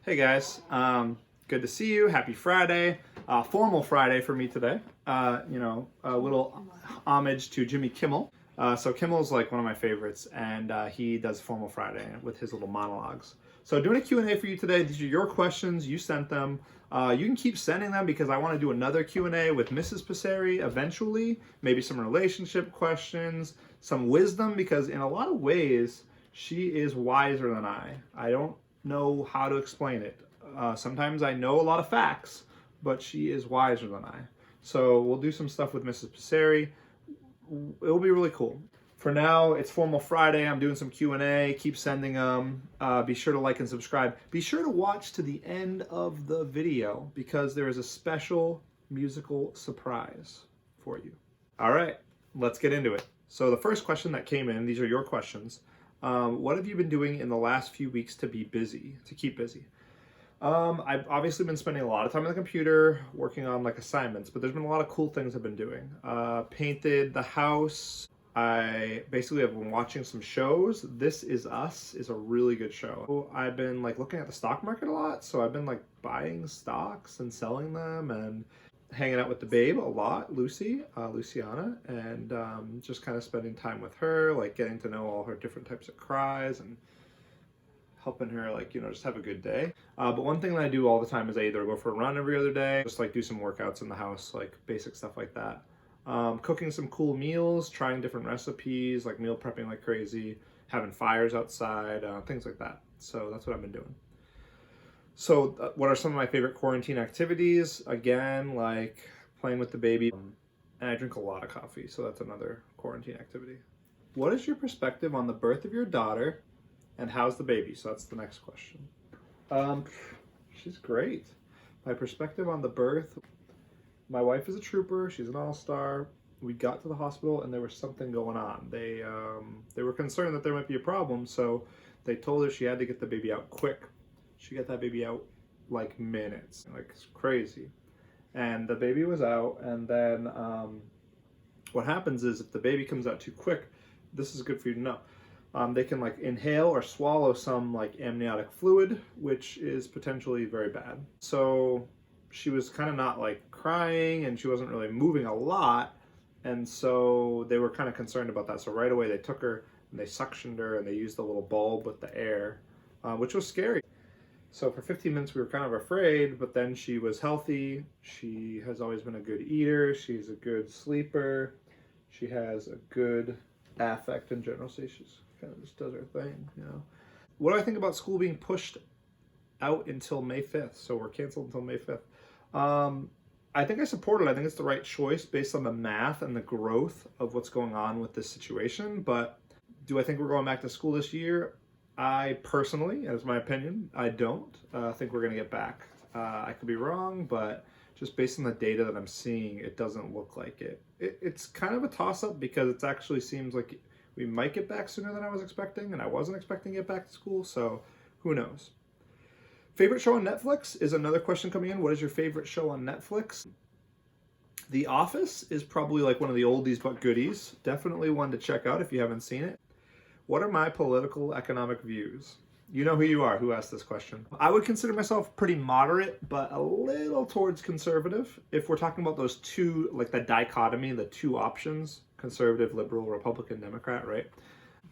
Hey guys, good to see you. Happy Friday. Formal Friday for me today. A little homage to Jimmy Kimmel. So Kimmel's like one of my favorites, and he does Formal Friday with his little monologues. So doing a Q&A for you today. These are your questions. You sent them. You can keep sending them because I want to do another Q&A with Mrs. Passeri eventually. Maybe some relationship questions, some wisdom, because in a lot of ways, she is wiser than I. I don't know how to explain it. Sometimes I know a lot of facts, but she is wiser than I. So we'll do some stuff with Mrs. Passeri. It'll be really cool. For now, it's Formal Friday. I'm doing some Q&A. Keep sending them. Be sure to like and subscribe. Be sure to watch to the end of the video because there is a special musical surprise for you. All right, let's get into it. So the first question that came in, these are your questions. What have you been doing in the last few weeks to be busy, to keep busy? I've obviously been spending a lot of time on the computer working on like assignments, but there's been a lot of cool things I've been doing. Painted the house. I basically have been watching some shows. This Is Us is a really good show. I've been like looking at the stock market a lot, so I've been like buying stocks and selling them and hanging out with the babe a lot, Luciana, and just kind of spending time with her, like getting to know all her different types of cries and helping her, like, just have a good day. But one thing that I do all the time is I either go for a run every other day, just like do some workouts in the house, like basic stuff like that. Cooking some cool meals, trying different recipes, like meal prepping like crazy, having fires outside, things like that. So that's what I've been doing. So what are some of my favorite quarantine activities? Again, like playing with the baby. And I drink a lot of coffee, so that's another quarantine activity. What is your perspective on the birth of your daughter and how's the baby? So that's the next question. She's great. My perspective on the birth, my wife is a trooper. She's an all-star. We got to the hospital and there was something going on. They were concerned that there might be a problem, so they told her she had to get the baby out quick. She got that baby out like minutes, like it's crazy. And the baby was out, and then what happens is if the baby comes out too quick, this is good for you to know. They can like inhale or swallow some like amniotic fluid, which is potentially very bad. So she was kind of not like crying and she wasn't really moving a lot. And so they were kind of concerned about that. So right away they took her and they suctioned her and they used the little bulb with the air, which was scary. So for 15 minutes we were kind of afraid, but then she was healthy. She has always been a good eater. She's a good sleeper. She has a good affect in general. So she's kind of just does her thing, What do I think about school being pushed out until May 5th? So we're canceled until May 5th. I think I support it. I think it's the right choice based on the math and the growth of what's going on with this situation. But do I think we're going back to school this year? I personally, as my opinion, I don't think we're going to get back. I could be wrong, but just based on the data that I'm seeing, it doesn't look like it. It's kind of a toss-up because it actually seems like we might get back sooner than I was expecting, and I wasn't expecting to get back to school, so who knows. Favorite show on Netflix is another question coming in. What is your favorite show on Netflix? The Office is probably like one of the oldies but goodies. Definitely one to check out if you haven't seen it. What are my political economic views? You know who you are, who asked this question. I would consider myself pretty moderate, but a little towards conservative. If we're talking about those two, like the dichotomy, the two options, conservative, liberal, Republican, Democrat, right?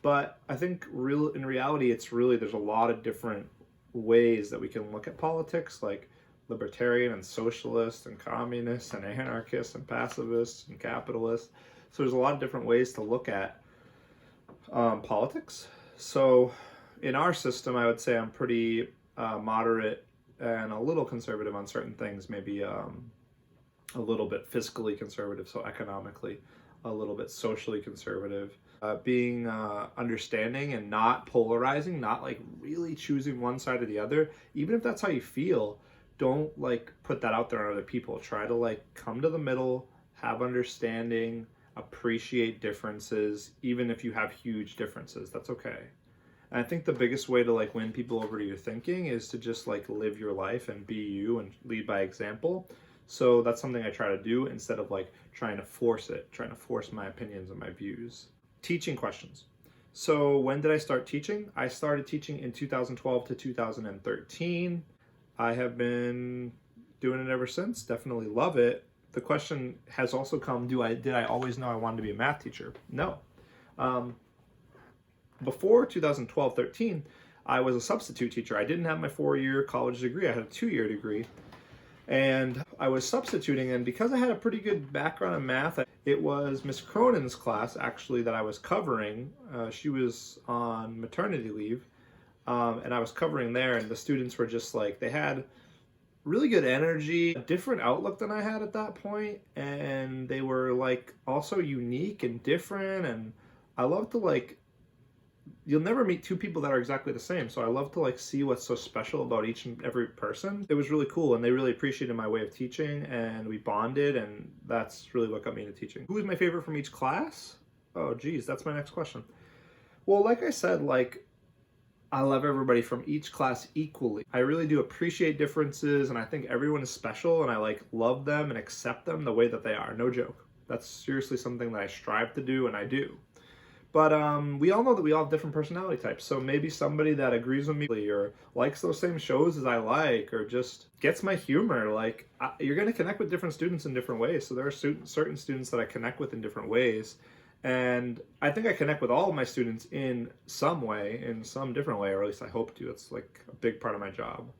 But I think in reality, there's a lot of different ways that we can look at politics, like libertarian and socialist and communist and anarchist and pacifist and capitalist. So there's a lot of different ways to look at politics. So in our system, I would say I'm pretty moderate and a little conservative on certain things, maybe a little bit fiscally conservative, so economically, a little bit socially conservative, being understanding and not polarizing, not like really choosing one side or the other. Even if that's how you feel, don't like put that out there on other people. Try to like come to the middle, have understanding, appreciate differences, even if you have huge differences. That's okay. And I think the biggest way to like win people over to your thinking is to just like live your life and be you and lead by example. So that's something I try to do instead of like trying to force my opinions and my views. Teaching questions. So when did I start teaching? I started teaching in 2012 to 2013. I have been doing it ever since. Definitely love it. The question has also come, did I always know I wanted to be a math teacher? No. Before 2012-13, I was a substitute teacher. I didn't have my 4-year college degree. I had a 2-year degree. And I was substituting, and because I had a pretty good background in math, it was Miss Cronin's class, actually, that I was covering. She was on maternity leave, and I was covering there, and the students were just like, they had really good energy, a different outlook than I had at that point, and they were like also unique and different, and I love to like, you'll never meet two people that are exactly the same, so I love to like see what's so special about each and every person. It was really cool, and they really appreciated my way of teaching, and we bonded, and that's really what got me into teaching. Who is my favorite from each class? Oh geez, that's my next question. Well, like I said, like, I love everybody from each class equally. I really do appreciate differences, and I think everyone is special, and I like love them and accept them the way that they are. No joke. That's seriously something that I strive to do, and I do. But we all know that we all have different personality types. So maybe somebody that agrees with me or likes those same shows as I like, or just gets my humor, like, you're going to connect with different students in different ways. So there are certain students that I connect with in different ways. And I think I connect with all of my students in some way, in some different way, or at least I hope to. It's like a big part of my job.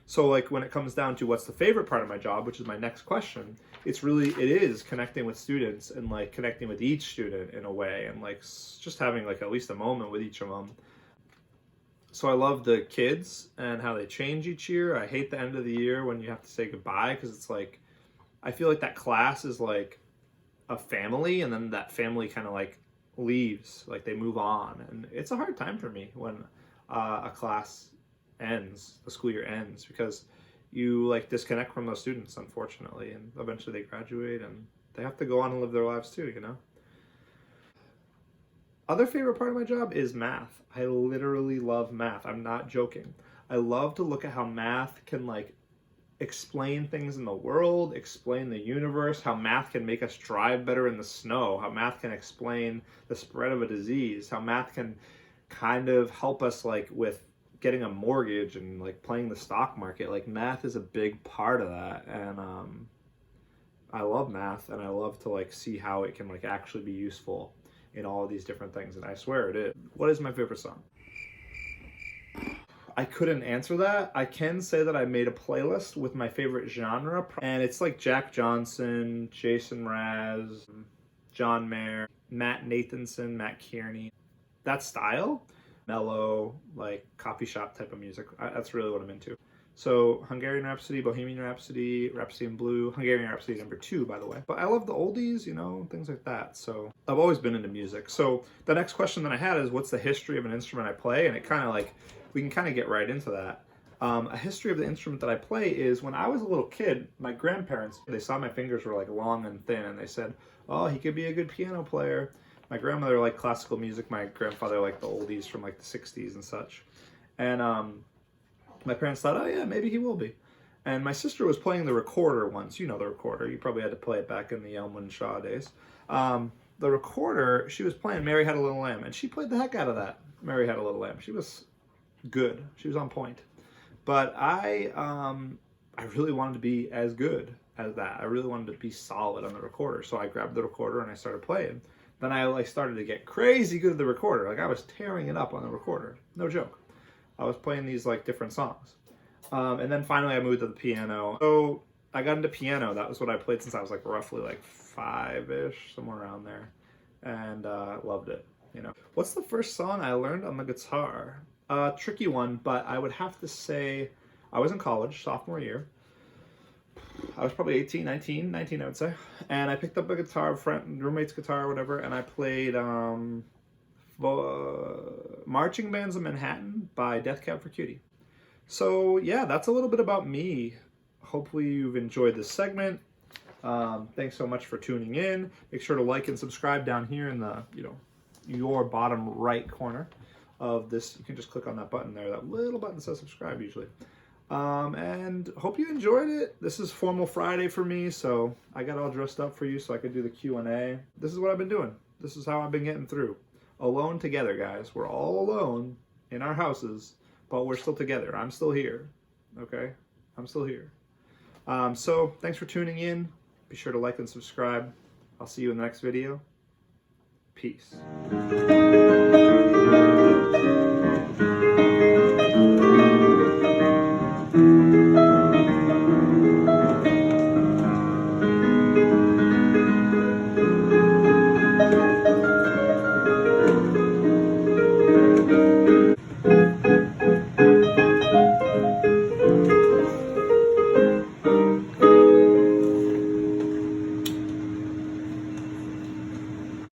So like when it comes down to what's the favorite part of my job, which is my next question, it is connecting with students and like connecting with each student in a way, and like just having like at least a moment with each of them. So I love the kids and how they change each year. I hate the end of the year when you have to say goodbye, because it's like, I feel like that class is like a family, and then that family kind of like leaves, like they move on, and it's a hard time for me when a class ends, the school year ends, because you like disconnect from those students, unfortunately, and eventually they graduate and they have to go on and live their lives too, you know. Other favorite part of my job is math. I literally love math. I'm not joking. I love to look at how math can like explain things in the world, explain the universe, how math can make us drive better in the snow, how math can explain the spread of a disease, how math can kind of help us like with getting a mortgage and like playing the stock market. Like math is a big part of that, and I love math, and I love to like see how it can like actually be useful in all of these different things, and I swear it is. What is my favorite song? I couldn't answer that. I can say that I made a playlist with my favorite genre, and it's like Jack Johnson, Jason Mraz, John Mayer, Matt Nathanson, Matt Kearney. That style, mellow, like coffee shop type of music. That's really what I'm into. So Hungarian Rhapsody, Bohemian Rhapsody, Rhapsody in Blue, Hungarian Rhapsody #2, by the way. But I love the oldies, you know, things like that. So I've always been into music. So the next question that I had is, what's the history of an instrument I play? And it kind of like, we can kind of get right into that. A history of the instrument that I play is, when I was a little kid, my grandparents, they saw my fingers were like long and thin, and they said, oh, he could be a good piano player. My grandmother liked classical music. My grandfather liked the oldies from like the 60s and such. And my parents thought, oh yeah, maybe he will be. And my sister was playing the recorder once. You know the recorder. You probably had to play it back in the Elm Shaw days. The recorder, she was playing Mary Had a Little Lamb, and she played the heck out of that. Mary Had a Little Lamb. She was good. She was on point. But I really wanted to be as good as that. I really wanted to be solid on the recorder. So I grabbed the recorder and I started playing. Then I like started to get crazy good at the recorder. Like I was tearing it up on the recorder. No joke. I was playing these like different songs. And then finally I moved to the piano. So I got into piano. That was what I played since I was like roughly like 5-ish, somewhere around there. And loved it, you know. What's the first song I learned on the guitar? Tricky one, but I would have to say I was in college, sophomore year. I was probably 18, 19 I would say. And I picked up a guitar, roommate's guitar or whatever, and I played Marching Bands of Manhattan by Death Cab for Cutie. So yeah, that's a little bit about me. Hopefully you've enjoyed this segment. Thanks so much for tuning in. Make sure to like and subscribe down here in the, you know, your bottom right corner of this. You can just click on that button there. That little button says subscribe usually. And hope you enjoyed it. This is Formal Friday for me, so I got all dressed up for you so I could do the Q&A. This is what I've been doing. This is how I've been getting through. Alone together, guys. We're all alone in our houses, but we're still together. I'm still here. Okay, I'm still here. So thanks for tuning in. Be sure to like and subscribe. I'll see you in the next video. Peace.